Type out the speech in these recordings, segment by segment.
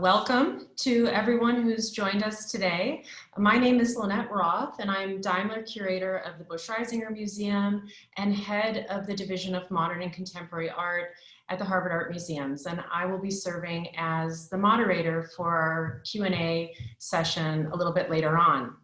Welcome to everyone who's joined us today. My name is Lynette Roth, and I'm Daimler Curator of the Busch-Reisinger Museum and Head of the Division of Modern and Contemporary Art at the Harvard Art Museums. And I will be serving as the moderator for our Q&A session a little bit later on.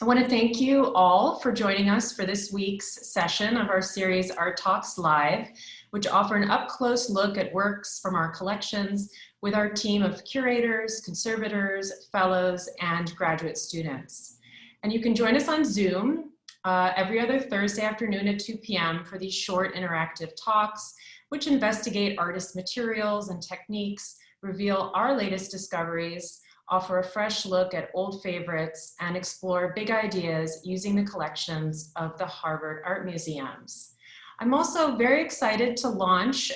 I want to thank you all for joining us for this week's session of our series Art Talks Live, which offer an up-close look at works from our collections with our team of curators, conservators, fellows, and graduate students. And you can join us on Zoom every other Thursday afternoon at 2 p.m. for these short interactive talks, which investigate artist materials and techniques, reveal our latest discoveries, offer a fresh look at old favorites, and explore big ideas using the collections of the Harvard Art Museums. I'm also very excited to launch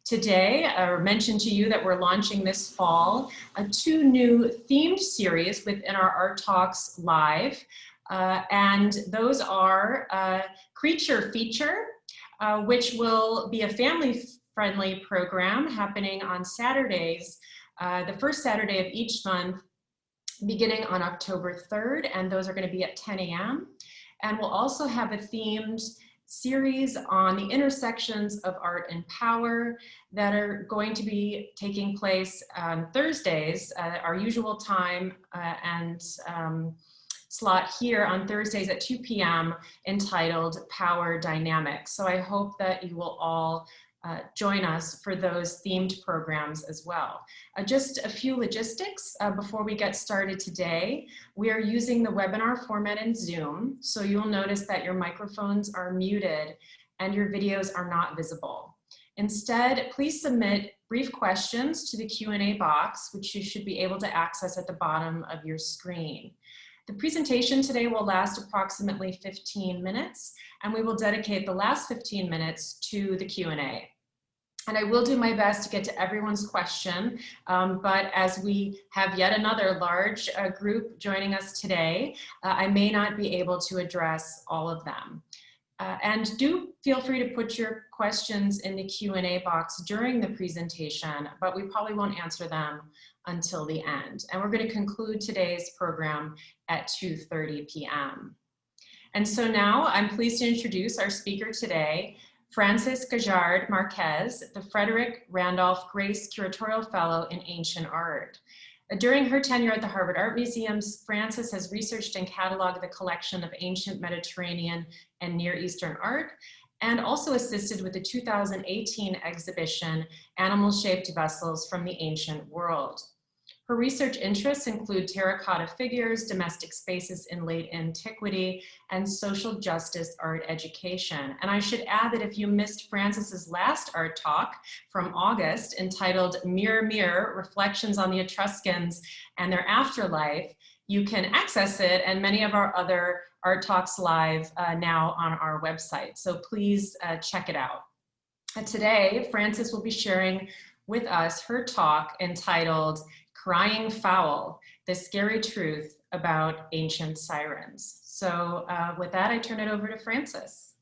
today, or mention to you that we're launching this fall, two new themed series within our Art Talks Live. And those are Creature Feature, which will be a family-friendly program happening on Saturdays, the first Saturday of each month, beginning on October 3rd, and those are going to be at 10 a.m. And we'll also have a themed series on the intersections of art and power that are going to be taking place on Thursdays, our usual time and slot here on Thursdays at 2 p.m. entitled Power Dynamics. So I hope that you will all join us for those themed programs as well. Just a few logistics before we get started today. We are using the webinar format in Zoom, so you'll notice that your microphones are muted and your videos are not visible. Instead, please submit brief questions to the Q&A box, which you should be able to access at the bottom of your screen. The presentation today will last approximately 15 minutes, and we will dedicate the last 15 minutes to the Q&A. And I will do my best to get to everyone's question, but as we have yet another large group joining us today, I may not be able to address all of them. And do feel free to put your questions in the Q&A box during the presentation, but we probably won't answer them until the end. And we're going to conclude today's program at 2:30 p.m. And so now I'm pleased to introduce our speaker today, Frances Gallart Marqués, the Frederick Randolph Grace Curatorial Fellow in Ancient Art. During her tenure at the Harvard Art Museums, Frances has researched and cataloged the collection of ancient Mediterranean and Near Eastern art, and also assisted with the 2018 exhibition, Animal-Shaped Vessels from the Ancient World. Her research interests include terracotta figures, domestic spaces in late antiquity, and social justice art education. And I should add that if you missed Frances's last art talk from August entitled Mirror, Mirror, Reflections on the Etruscans and Their Afterlife, you can access it and many of our other Art Talks Live now on our website. So please check it out. Today, Frances will be sharing with us her talk entitled Crying Fowl, the Scary Truth About Ancient Sirens. So with that, I turn it over to Frances.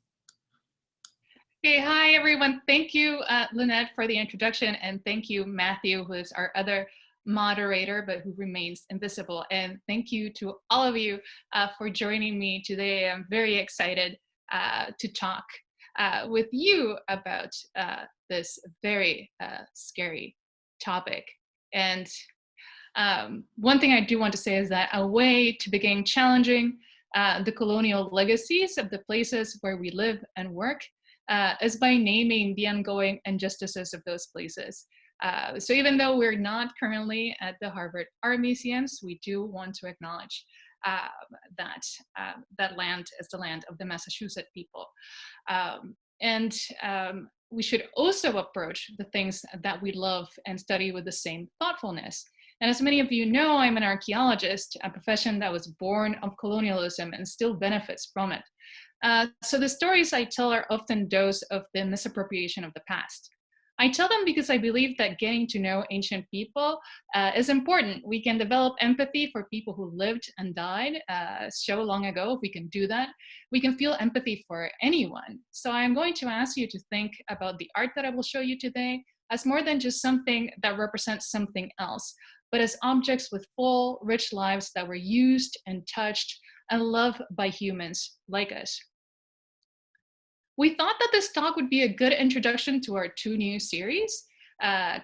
Okay, hi everyone. Thank you, Lynette, for the introduction, and thank you, Matthew, who is our other moderator, but who remains invisible. And thank you to all of you for joining me today. I'm very excited to talk with you about this very scary topic. And one thing I do want to say is that a way to begin challenging the colonial legacies of the places where we live and work is by naming the ongoing injustices of those places. So even though we're not currently at the Harvard Art Museums, we do want to acknowledge that land is the land of the Massachusetts people. And we should also approach the things that we love and study with the same thoughtfulness. And as many of you know, I'm an archaeologist, a profession that was born of colonialism and still benefits from it. So the stories I tell are often those of the misappropriation of the past. I tell them because I believe that getting to know ancient people is important. We can develop empathy for people who lived and died so long ago. If we can do that, we can feel empathy for anyone. So I'm going to ask you to think about the art that I will show you today, as more than just something that represents something else, but as objects with full, rich lives that were used and touched and loved by humans like us. We thought that this talk would be a good introduction to our two new series,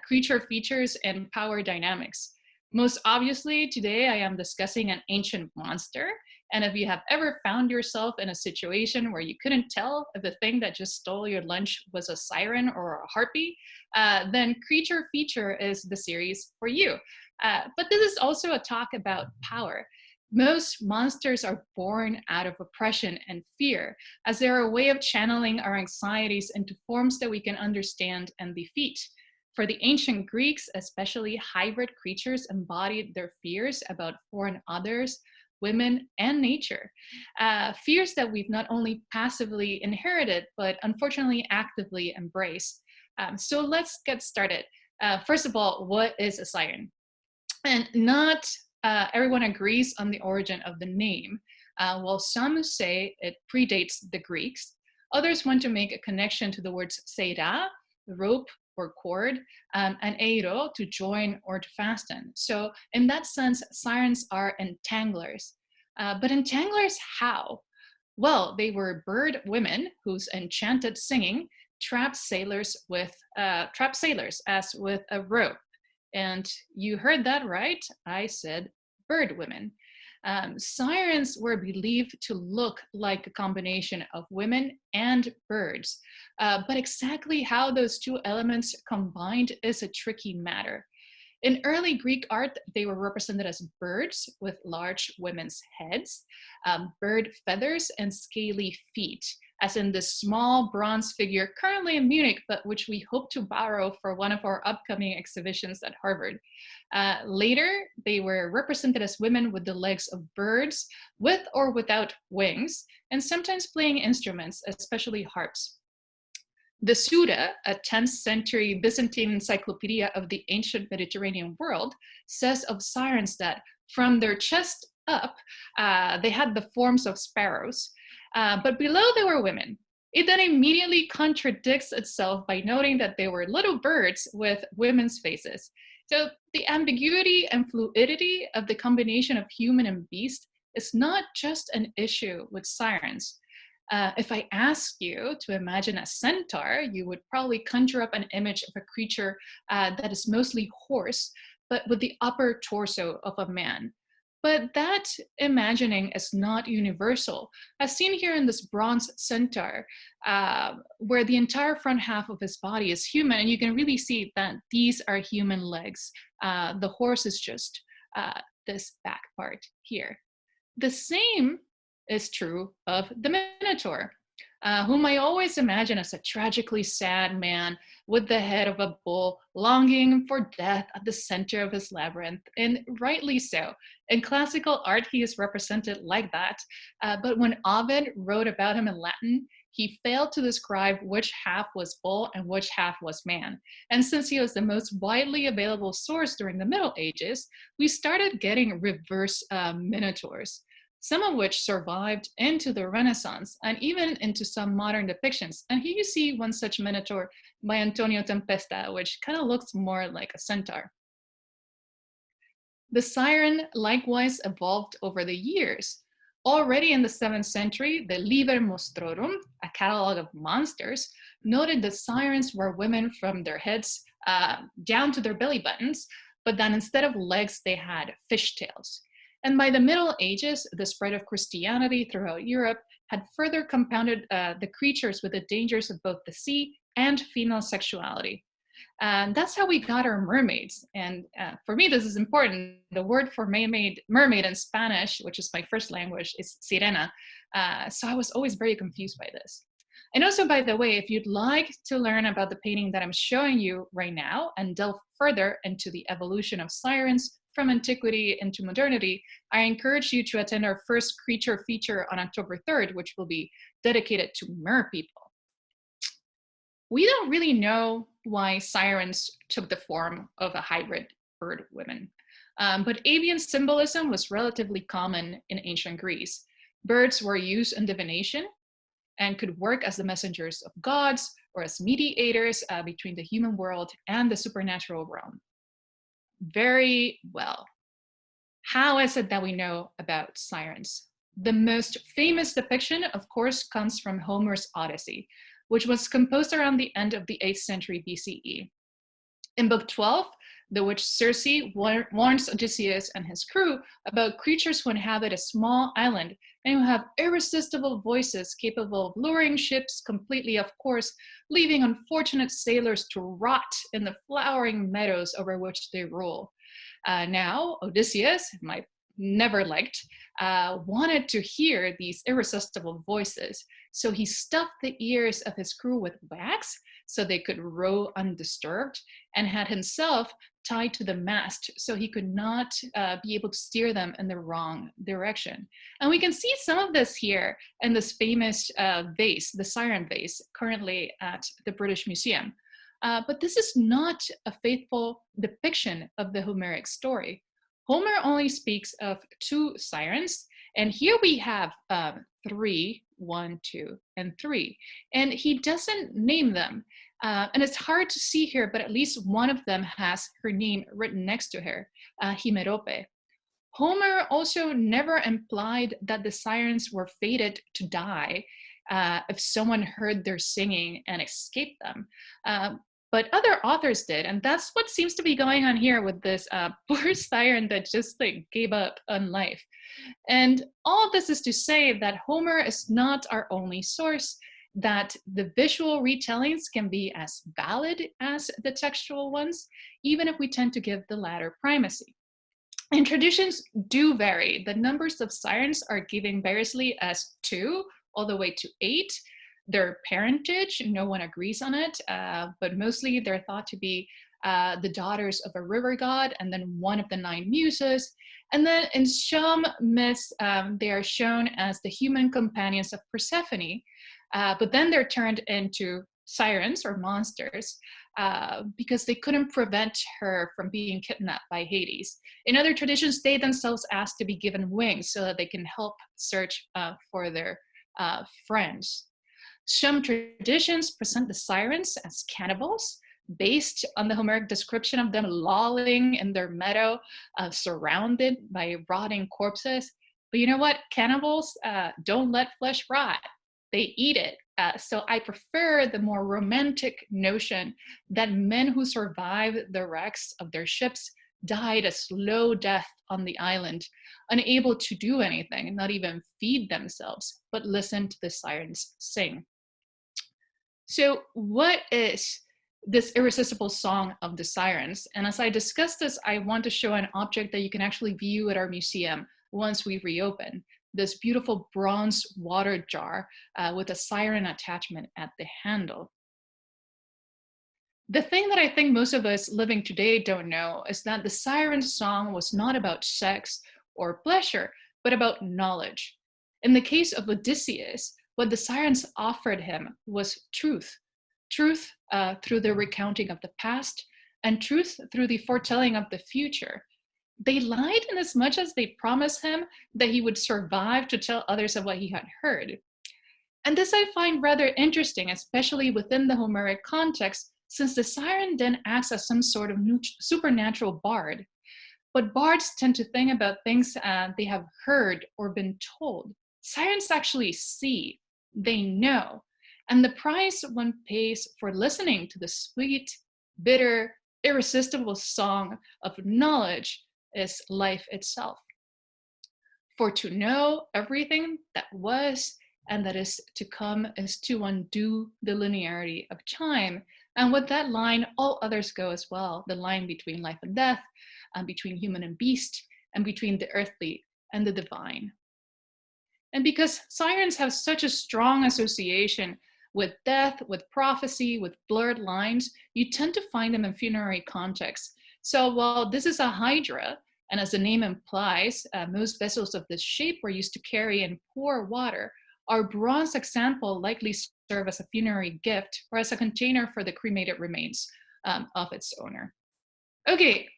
Creature Features and Power Dynamics. Most obviously, today I am discussing an ancient monster. And if you have ever found yourself in a situation where you couldn't tell if the thing that just stole your lunch was a siren or a harpy, then Creature Feature is the series for you. But this is also a talk about power. Most monsters are born out of oppression and fear, as they're a way of channeling our anxieties into forms that we can understand and defeat. For the ancient Greeks, especially, hybrid creatures embodied their fears about foreign others, women, and nature. Fears that we've not only passively inherited, but unfortunately actively embraced. So let's get started. First of all, what is a siren? And not everyone agrees on the origin of the name. While some say it predates the Greeks, others want to make a connection to the words seira, rope or cord, and eiro, to join or to fasten. So in that sense, sirens are entanglers. But entanglers how? Well, they were bird women whose enchanted singing trapped sailors as with a rope. And you heard that right. I said bird women. Sirens were believed to look like a combination of women and birds. But exactly how those two elements combined is a tricky matter. In early Greek art, they were represented as birds with large women's heads, bird feathers, and scaly feet, as in this small bronze figure currently in Munich, but which we hope to borrow for one of our upcoming exhibitions at Harvard. Later, they were represented as women with the legs of birds, with or without wings, and sometimes playing instruments, especially harps. The Suda, a 10th century Byzantine encyclopedia of the ancient Mediterranean world, says of sirens that from their chest up, they had the forms of sparrows, but below they were women. It then immediately contradicts itself by noting that they were little birds with women's faces. So the ambiguity and fluidity of the combination of human and beast is not just an issue with sirens. If I ask you to imagine a centaur, you would probably conjure up an image of a creature that is mostly horse, but with the upper torso of a man. But that imagining is not universal, as seen here in this bronze centaur, where the entire front half of his body is human, and you can really see that these are human legs. The horse is just this back part here. The same is true of the Minotaur, whom I always imagine as a tragically sad man with the head of a bull, longing for death at the center of his labyrinth, and rightly so. In classical art, he is represented like that, but when Ovid wrote about him in Latin, he failed to describe which half was bull and which half was man. And since he was the most widely available source during the Middle Ages, we started getting reverse minotaurs, some of which survived into the Renaissance and even into some modern depictions. And here you see one such minotaur by Antonio Tempesta, which kind of looks more like a centaur. The siren likewise evolved over the years. Already in the 7th century, the Liber Monstrorum, a catalog of monsters, noted that sirens were women from their heads down to their belly buttons, but then instead of legs, they had fishtails. And by the Middle Ages, the spread of Christianity throughout Europe had further compounded the creatures with the dangers of both the sea and female sexuality. And that's how we got our mermaids. And for me, this is important. The word for mermaid in Spanish, which is my first language, is sirena. So I was always very confused by this. And also, by the way, if you'd like to learn about the painting that I'm showing you right now and delve further into the evolution of sirens from antiquity into modernity, I encourage you to attend our first creature feature on October 3rd, which will be dedicated to mer people. We don't really know why sirens took the form of a hybrid bird woman, but avian symbolism was relatively common in ancient Greece. Birds were used in divination, and could work as the messengers of gods or as mediators between the human world and the supernatural realm. Very well. How is it that we know about sirens? The most famous depiction, of course, comes from Homer's Odyssey, which was composed around the end of the 8th century BCE. In Book 12, the witch Circe warns Odysseus and his crew about creatures who inhabit a small island and who have irresistible voices capable of luring ships completely, of course, leaving unfortunate sailors to rot in the flowering meadows over which they rule. Now, Odysseus, whom I never liked, wanted to hear these irresistible voices. So he stuffed the ears of his crew with wax so they could row undisturbed, and had himself tied to the mast so he could not be able to steer them in the wrong direction. And we can see some of this here in this famous vase, the Siren vase, currently at the British Museum. But this is not a faithful depiction of the Homeric story. Homer only speaks of 2 sirens, and here we have 3, 1, 2, and 3. And he doesn't name them. And it's hard to see here, but at least one of them has her name written next to her, Himerope. Homer also never implied that the sirens were fated to die if someone heard their singing and escaped them. But other authors did, and that's what seems to be going on here with this poor siren that just gave up on life. And all of this is to say that Homer is not our only source, that the visual retellings can be as valid as the textual ones, even if we tend to give the latter primacy. And traditions do vary. The numbers of sirens are given variously as 2 all the way to 8. Their parentage, no one agrees on it, but mostly they're thought to be the daughters of a river god and then one of the 9 muses. And then in some myths, they are shown as the human companions of Persephone, but then they're turned into sirens or monsters because they couldn't prevent her from being kidnapped by Hades. In other traditions, they themselves ask to be given wings so that they can help search for their friends. Some traditions present the sirens as cannibals, based on the Homeric description of them lolling in their meadow, surrounded by rotting corpses. But you know what? Cannibals don't let flesh rot. They eat it. So I prefer the more romantic notion that men who survived the wrecks of their ships died a slow death on the island, unable to do anything, not even feed themselves, but listen to the sirens sing. So what is this irresistible song of the sirens? And as I discuss this, I want to show an object that you can actually view at our museum once we reopen. This beautiful bronze water jar with a siren attachment at the handle. The thing that I think most of us living today don't know is that the siren song was not about sex or pleasure, but about knowledge. In the case of Odysseus, what the sirens offered him was truth. Truth through the recounting of the past, and truth through the foretelling of the future. They lied in as much as they promised him that he would survive to tell others of what he had heard. And this I find rather interesting, especially within the Homeric context, since the siren then acts as some sort of supernatural bard. But bards tend to think about things they have heard or been told. Sirens actually see, they know, and the price one pays for listening to the sweet, bitter, irresistible song of knowledge is life itself. For to know everything that was and that is to come is to undo the linearity of time. And with that line, all others go as well. The line between life and death, between human and beast, and between the earthly and the divine. And because sirens have such a strong association with death, with prophecy, with blurred lines, you tend to find them in funerary contexts. So while this is a hydra, and as the name implies, most vessels of this shape were used to carry and pour water, our bronze example likely serve as a funerary gift or as a container for the cremated remains of its owner. Okay,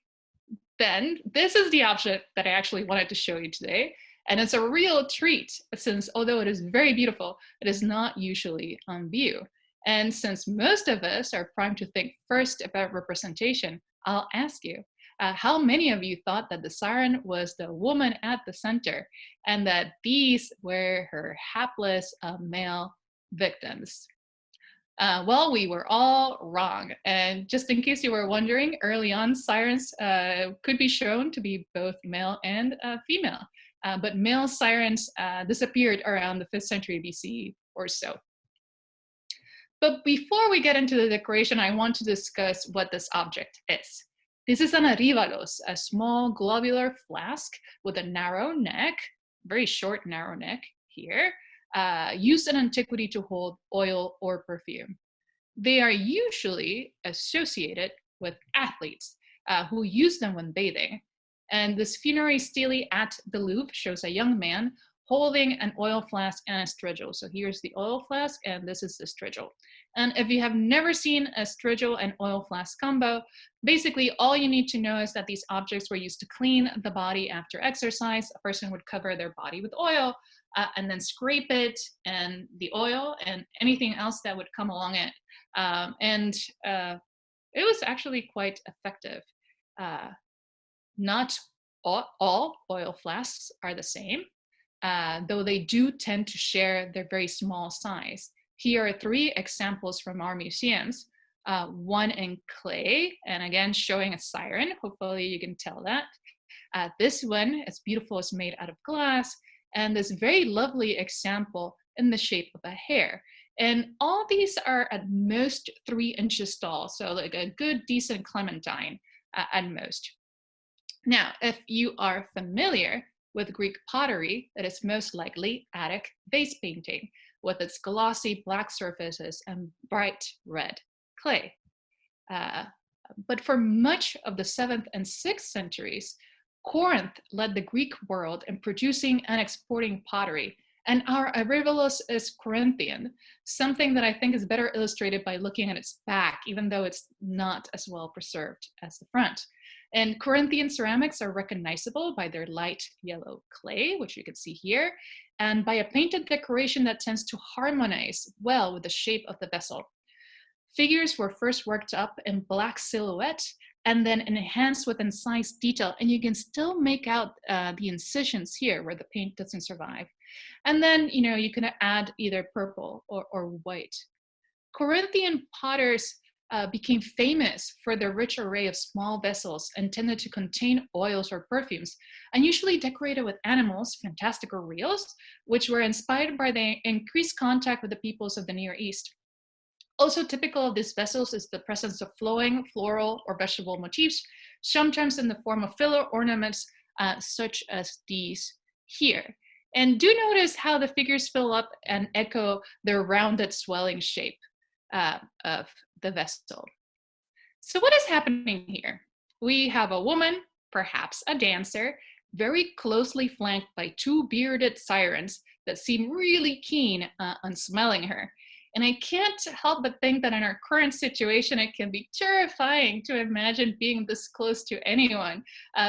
then this is the object that I actually wanted to show you today. And it's a real treat since although it is very beautiful, it is not usually on view. And since most of us are primed to think first about representation, I'll ask you, how many of you thought that the siren was the woman at the center and that these were her hapless male victims? Well, we were all wrong. And just in case you were wondering, early on, sirens could be shown to be both male and female. But male sirens disappeared around the 5th century BC or so. But before we get into the decoration, I want to discuss what this object is. This is an arrivalos, a small globular flask with a narrow neck, very short narrow neck here, used in antiquity to hold oil or perfume. They are usually associated with athletes who use them when bathing. And this funerary stele at the Louvre shows a young man holding an oil flask and a straddle. So here's the oil flask and this is the straddle. And if you have never seen a straddle and oil flask combo, basically all you need to know is that these objects were used to clean the body after exercise. A person would cover their body with oil and then scrape it and the oil and anything else that would come along it. It was actually quite effective. Not all oil flasks are the same, though they do tend to share their very small size. Here are 3 examples from our museums. One in clay, and again showing a siren. Hopefully you can tell that. This one, as beautiful, is made out of glass, and this very lovely example in the shape of a hare. And all these are at most 3 inches tall, so like a good, decent clementine at most. Now, if you are familiar with Greek pottery, that is most likely Attic vase painting with its glossy black surfaces and bright red clay. But for much of the 7th and 6th centuries, Corinth led the Greek world in producing and exporting pottery. And our arrivalos is Corinthian, something that I think is better illustrated by looking at its back, even though it's not as well preserved as the front. And Corinthian ceramics are recognizable by their light yellow clay, which you can see here, and by a painted decoration that tends to harmonize well with the shape of the vessel. Figures were first worked up in black silhouette and then enhanced with incised detail, and you can still make out the incisions here where the paint doesn't survive. And then, you can add either purple or white. Corinthian potters became famous for their rich array of small vessels intended to contain oils or perfumes, and usually decorated with animals, fantastic or reals, which were inspired by the increased contact with the peoples of the Near East. Also typical of these vessels is the presence of flowing, floral, or vegetable motifs, sometimes in the form of filler ornaments, such as these here. And do notice how the figures fill up and echo their rounded swelling shape of the vessel. So what is happening here? We have a woman, perhaps a dancer, very closely flanked by 2 bearded sirens that seem really keen on smelling her. And I can't help but think that in our current situation, it can be terrifying to imagine being this close to anyone,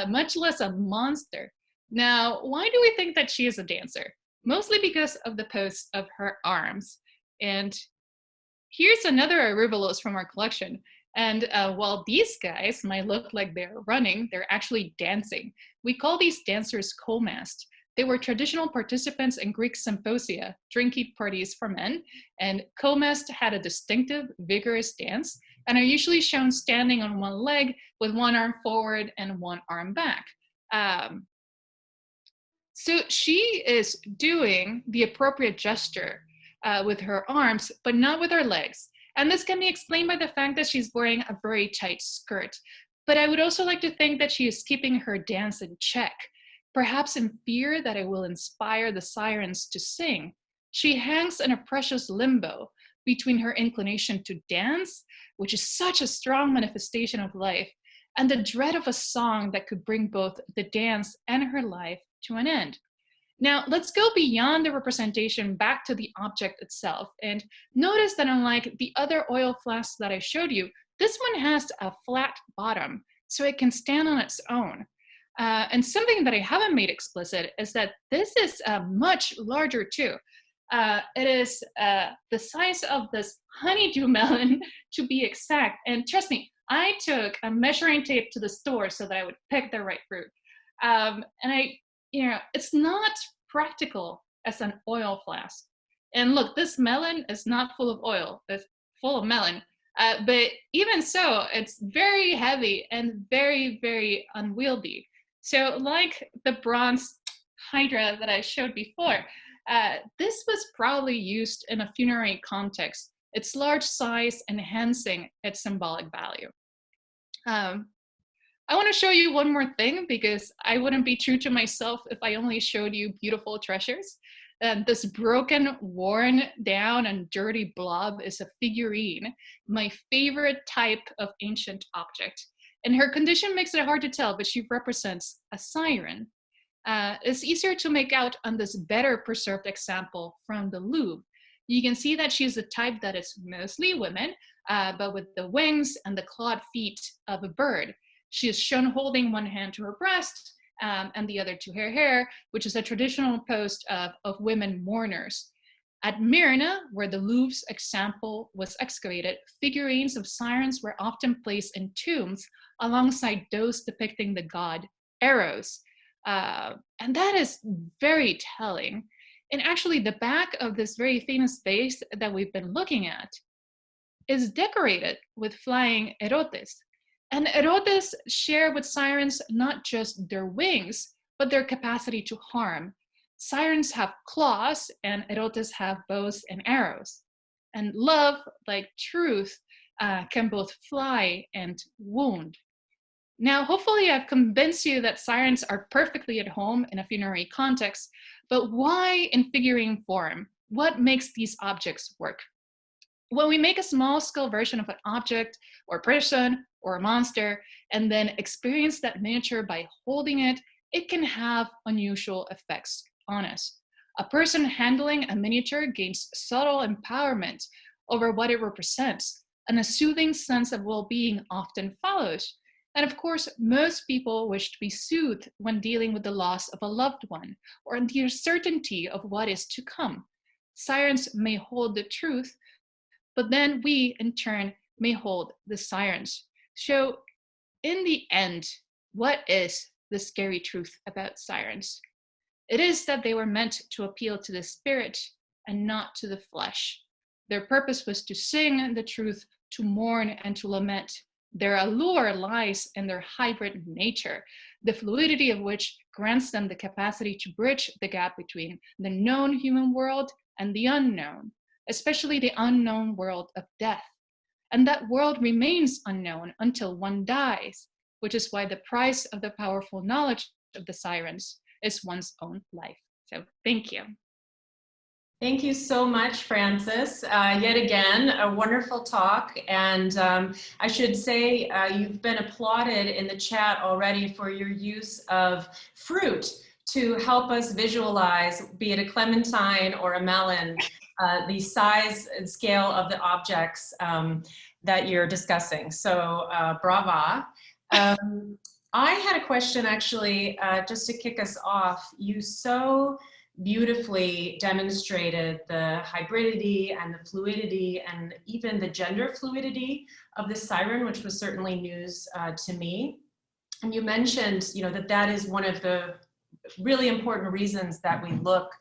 much less a monster. Now, why do we think that she is a dancer? Mostly because of the pose of her arms. And here's another arrivalos from our collection. And while these guys might look like they're running, they're actually dancing. We call these dancers komast. They were traditional participants in Greek symposia, drinking parties for men, and komast had a distinctive, vigorous dance, and are usually shown standing on one leg with one arm forward and one arm back. So she is doing the appropriate gesture with her arms, but not with her legs. And this can be explained by the fact that she's wearing a very tight skirt. But I would also like to think that she is keeping her dance in check, perhaps in fear that it will inspire the sirens to sing. She hangs in a precious limbo between her inclination to dance, which is such a strong manifestation of life, and the dread of a song that could bring both the dance and her life to an end. Now, let's go beyond the representation back to the object itself. And notice that unlike the other oil flasks that I showed you, this one has a flat bottom, so it can stand on its own. And something that I haven't made explicit is that this is much larger too. It is the size of this honeydew melon to be exact. And trust me, I took a measuring tape to the store so that I would pick the right fruit. It's not practical as an oil flask. And look, this melon is not full of oil, it's full of melon. But even so, it's very heavy and very, very unwieldy. So like the bronze hydra that I showed before, this was probably used in a funerary context, its large size enhancing its symbolic value. I want to show you one more thing because I wouldn't be true to myself if I only showed you beautiful treasures. This broken, worn down, and dirty blob is a figurine, my favorite type of ancient object. And her condition makes it hard to tell, but she represents a siren. It's easier to make out on this better preserved example from the Louvre. You can see that she's the type that is mostly women, but with the wings and the clawed feet of a bird. She is shown holding one hand to her breast and the other to her hair, which is a traditional pose of women mourners. At Myrna, where the Louvre's example was excavated, figurines of sirens were often placed in tombs alongside those depicting the god Eros. And that is very telling. And actually, the back of this very famous vase that we've been looking at is decorated with flying erotes. And erotes share with sirens not just their wings, but their capacity to harm. Sirens have claws, and erotes have bows and arrows. And love, like truth, can both fly and wound. Now, hopefully I've convinced you that sirens are perfectly at home in a funerary context, but why in figurine form? What makes these objects work? When we make a small-scale version of an object or person or a monster and then experience that miniature by holding it, it can have unusual effects on us. A person handling a miniature gains subtle empowerment over what it represents, and a soothing sense of well-being often follows. And of course, most people wish to be soothed when dealing with the loss of a loved one or the uncertainty of what is to come. Sirens may hold the truth, but then we, in turn, may hold the sirens. So, in the end, what is the scary truth about sirens? It is that they were meant to appeal to the spirit and not to the flesh. Their purpose was to sing the truth, to mourn, and to lament. Their allure lies in their hybrid nature, the fluidity of which grants them the capacity to bridge the gap between the known human world and the unknown, especially the unknown world of death. And that world remains unknown until one dies, which is why the price of the powerful knowledge of the sirens is one's own life. So thank you. Thank you so much, Frances. Yet again, a wonderful talk. And I should say you've been applauded in the chat already for your use of fruit to help us visualize, be it a clementine or a melon, the size and scale of the objects that you're discussing. So brava. I had a question actually, just to kick us off. You so beautifully demonstrated the hybridity and the fluidity and even the gender fluidity of the siren, which was certainly news to me. And you mentioned, that is one of the really important reasons that we look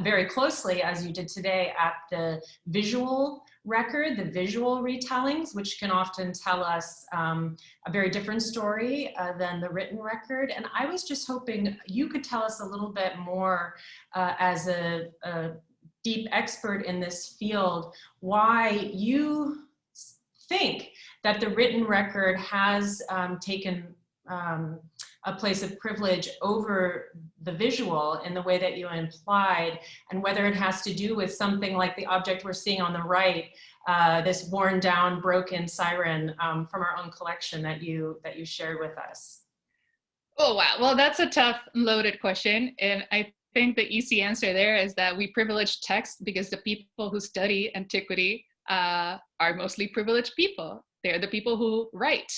very closely, as you did today, at the visual record, the visual retellings, which can often tell us a very different story than the written record. And I was just hoping you could tell us a little bit more as a deep expert in this field, why you think that the written record has taken a place of privilege over the visual in the way that you implied, and whether it has to do with something like the object we're seeing on the right, this worn down, broken siren from our own collection that you shared with us. Oh, wow. Well, that's a tough, loaded question. And I think the easy answer there is that we privilege text because the people who study antiquity are mostly privileged people. They're the people who write.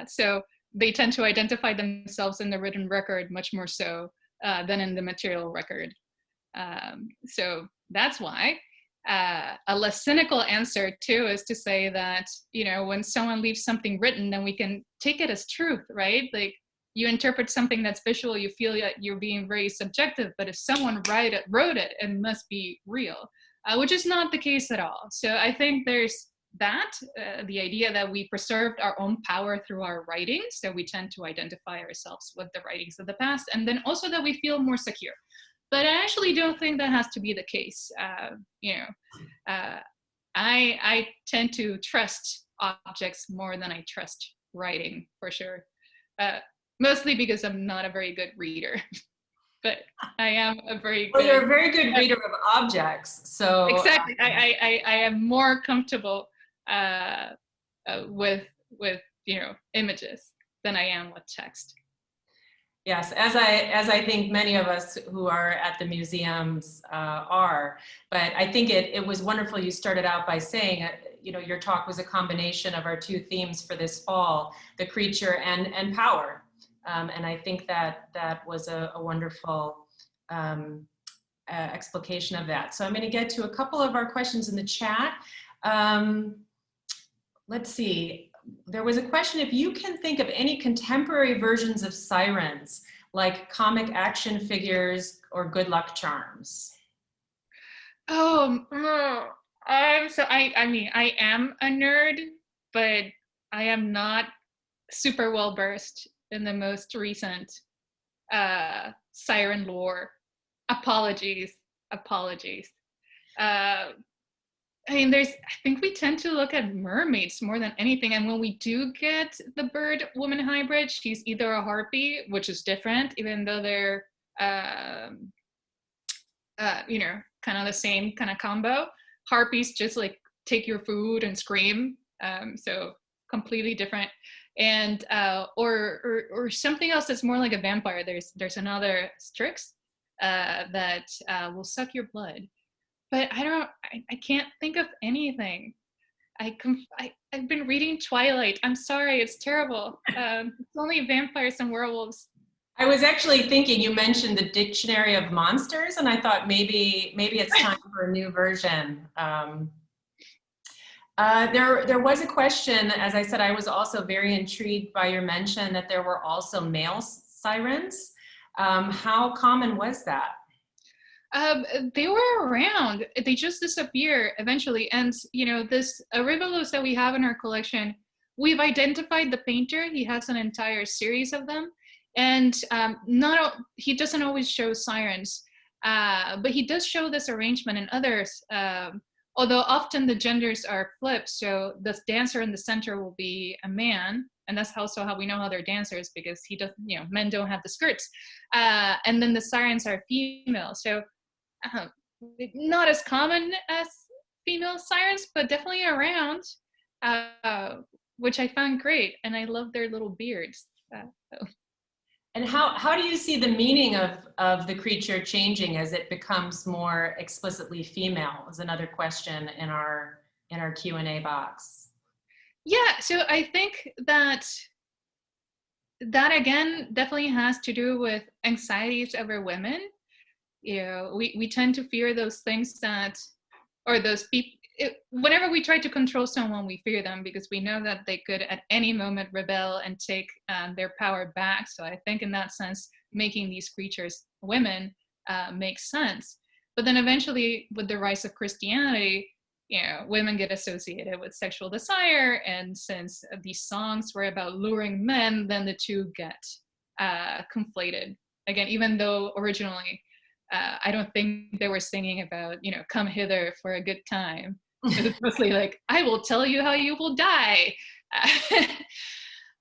So they tend to identify themselves in the written record much more so than in the material record. So that's why. A less cynical answer too is to say that, you know, when someone leaves something written, then we can take it as truth, right? Like, you interpret something that's visual, you feel that you're being very subjective, but if someone wrote it, it must be real, which is not the case at all. So I think there's that, the idea that we preserved our own power through our writings, so we tend to identify ourselves with the writings of the past, and then also that we feel more secure. But I actually don't think that has to be the case. You know, I tend to trust objects more than I trust writing, for sure. Mostly because I'm not a very good reader, but I am a very well, good. you're a very good reader of objects, so Exactly, I am more comfortable with you know, images than I am with text. yes, as I think many of us who are at the museums are. But I think it was wonderful you started out by saying, you know, your talk was a combination of our two themes for this fall, the creature and power. And I think that was a wonderful explication of that. So I'm going to get to a couple of our questions in the chat. Let's see. There was a question, if you can think of any contemporary versions of sirens, like comic action figures or good luck charms. Oh, I mean, I am a nerd, but I am not super well versed in the most recent siren lore. Apologies. I mean, I think we tend to look at mermaids more than anything. And when we do get the bird-woman hybrid, she's either a harpy, which is different, even though they're, you know, kind of the same kind of combo. Harpies just like take your food and scream. So completely different. And, or something else that's more like a vampire. There's another Strix that will suck your blood. But I can't think of anything. I've been reading Twilight. I'm sorry, it's terrible. It's only vampires and werewolves. I was actually thinking, you mentioned the Dictionary of Monsters, and I thought maybe it's time for a new version. There was a question, as I said, I was also very intrigued by your mention that there were also male sirens. How common was that? They were around. They just disappear eventually. And, you know, this Revelos that we have in our collection, we've identified the painter. He has an entire series of them. And he doesn't always show sirens, but he does show this arrangement in others. Although often the genders are flipped. So the dancer in the center will be a man. And that's also how we know how they're dancers, because men don't have the skirts. And then the sirens are female. So not as common as female sirens, but definitely around, which I found great. And I love their little beards. And how do you see the meaning of the creature changing as it becomes more explicitly female? Is another question in our Q&A box. Yeah, so I think that again definitely has to do with anxieties over women. You know, we tend to fear those things those people. Whenever we try to control someone, we fear them because we know that they could at any moment rebel and take their power back. So I think in that sense, making these creatures women makes sense. But then eventually, with the rise of Christianity, you know, women get associated with sexual desire. And since these songs were about luring men, then the two get conflated. Again, even though originally, I don't think they were singing about, you know, come hither for a good time. It was mostly like, I will tell you how you will die.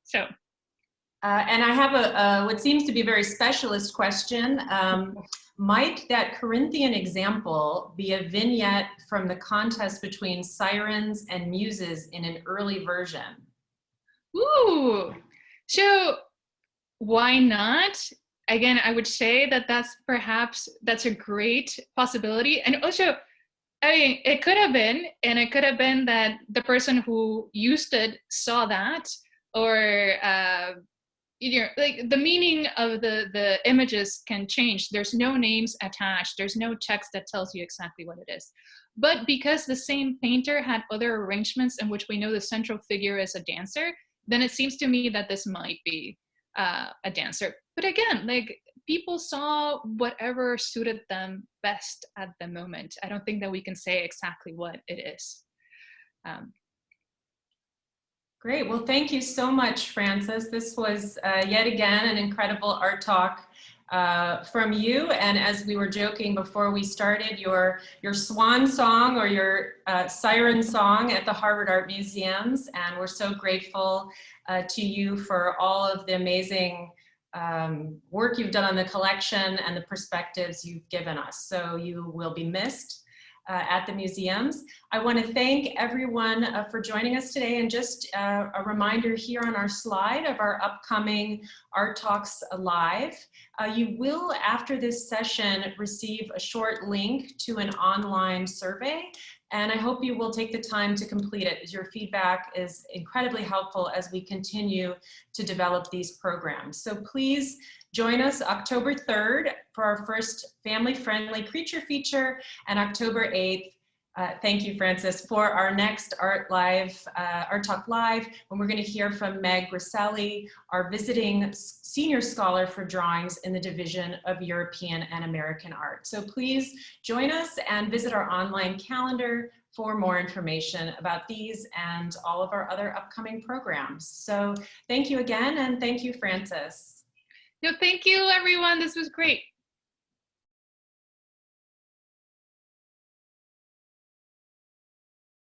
So. And I have what seems to be a very specialist question. Might that Corinthian example be a vignette from the contest between sirens and muses in an early version? Ooh, so why not? Again, I would say that's a great possibility. And also, I mean, it could have been that the person who used it saw that, or like the meaning of the images can change. There's no names attached. There's no text that tells you exactly what it is. But because the same painter had other arrangements in which we know the central figure is a dancer, then it seems to me that this might be a dancer. But again, like people saw whatever suited them best at the moment. I don't think that we can say exactly what it is. Great. Well, thank you so much, Frances. This was yet again an incredible art talk from you. And as we were joking before we started, your swan song or your siren song at the Harvard Art Museums. And we're so grateful to you for all of the amazing work you've done on the collection and the perspectives you've given us. So you will be missed at the museums. I want to thank everyone for joining us today, and just a reminder here on our slide of our upcoming Art Talks Live. You will, after this session, receive a short link to an online survey, and I hope you will take the time to complete it, as your feedback is incredibly helpful as we continue to develop these programs. So please join us October 3rd for our first family-friendly creature feature, and October 8th, thank you, Frances, for our next Art Talk Live, when we're going to hear from Meg Griselli, our visiting senior scholar for drawings in the Division of European and American Art. So please join us and visit our online calendar for more information about these and all of our other upcoming programs. So thank you again, and thank you, Frances. No, thank you, everyone. This was great.